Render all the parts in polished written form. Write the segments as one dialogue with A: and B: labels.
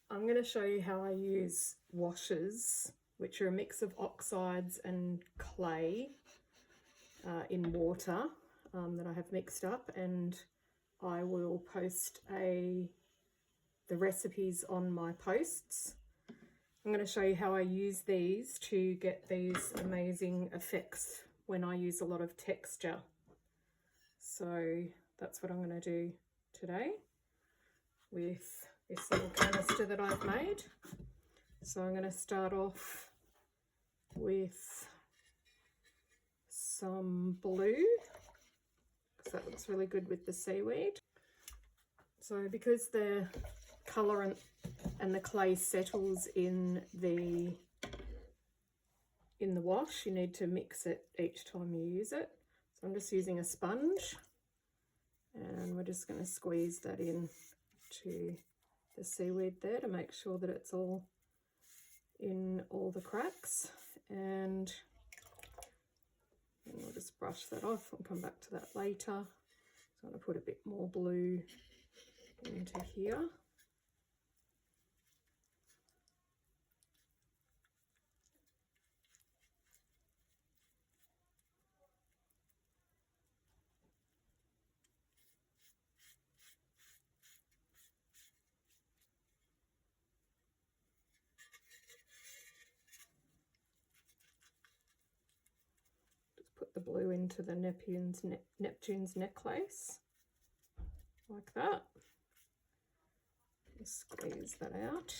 A: I'm going to show you how I use washes, which are a mix of oxides and clay in water that I have mixed up, and I will post the recipes on my posts. I'm going to show you how I use these to get these amazing effects when I use a lot of texture. So that's what I'm going to do today with this little canister that I've made. So I'm going to start off with some blue, because that looks really good with the seaweed. So because the colour and the clay settles in the wash, you need to mix it each time you use it. So I'm just using a sponge, and we're just going to squeeze that in to the seaweed there to make sure that it's all in all the cracks, and we'll just brush that off. I'll come back to that later. So I'm going to put a bit more blue into here. Put the blue into the Neptune's necklace, like that. Just squeeze that out.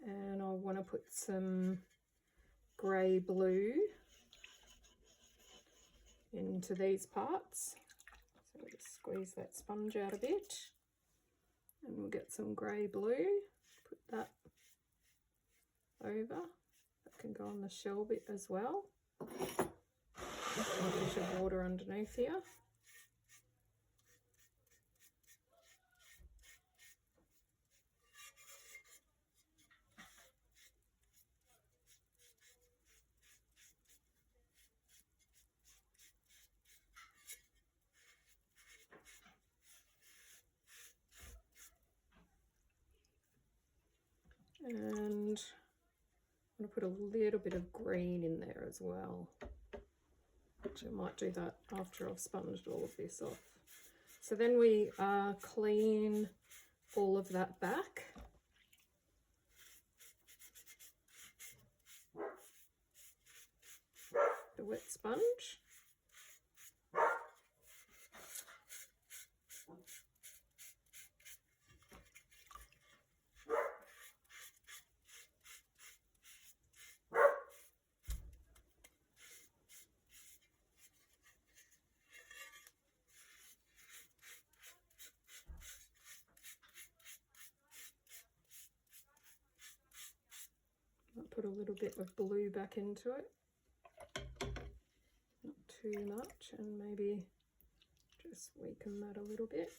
A: And I want to put some grey blue into these parts. So we'll just squeeze that sponge out a bit, and we'll get some grey blue. Put that over. That can go on the shell bit as well. A dish of water underneath here. And I'm going to put a little bit of green in there as well. Actually, I might do that after I've sponged all of this off. So then we clean all of that back. The wet sponge. I'll put a little bit of blue back into it, not too much, and maybe just weaken that a little bit.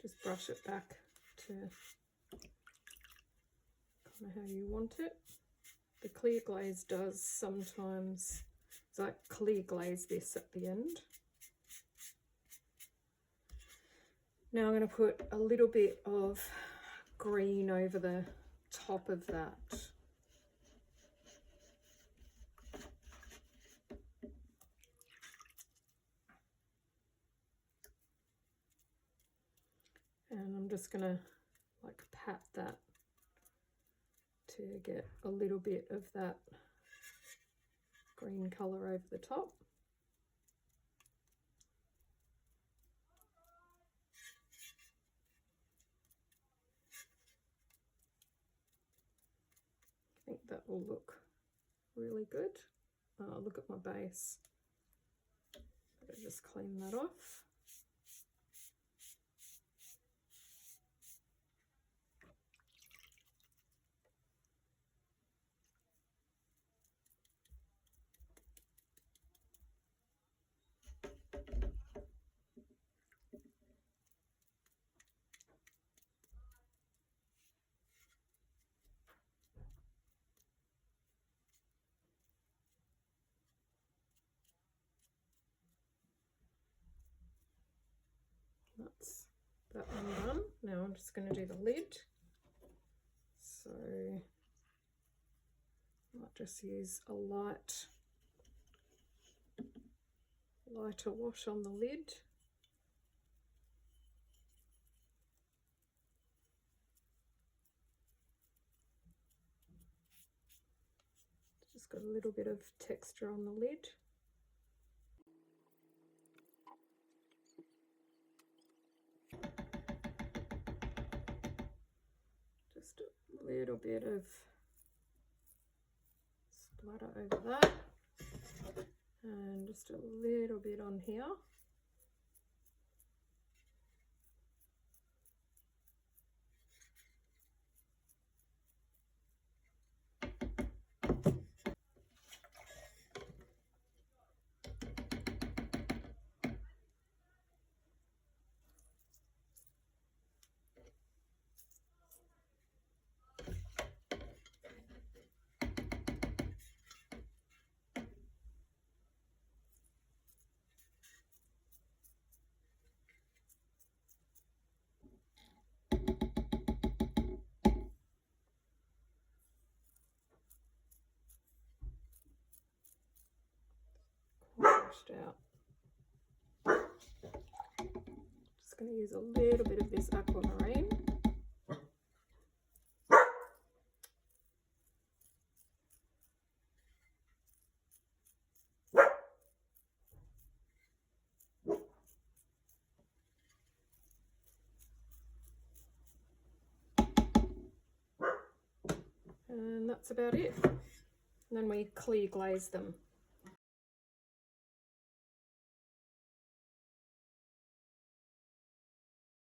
A: Just brush it back to kind of how you want it. The clear glaze does sometimes, it's like clear glaze this at the end. Now I'm going to put a little bit of green over the top of that. And I'm just going to like pat that to get a little bit of that green colour over the top. I think that will look really good. Look at my base. Better just clean that off. one done. Now I'm just going to do the lid. So I might just use a lighter wash on the lid. Just got a little bit of texture on the lid. Just a little bit of splatter over that, and just a little bit on here. Washed out. Just going to use a little bit of this aquamarine. And that's about it. And then we clear glaze them.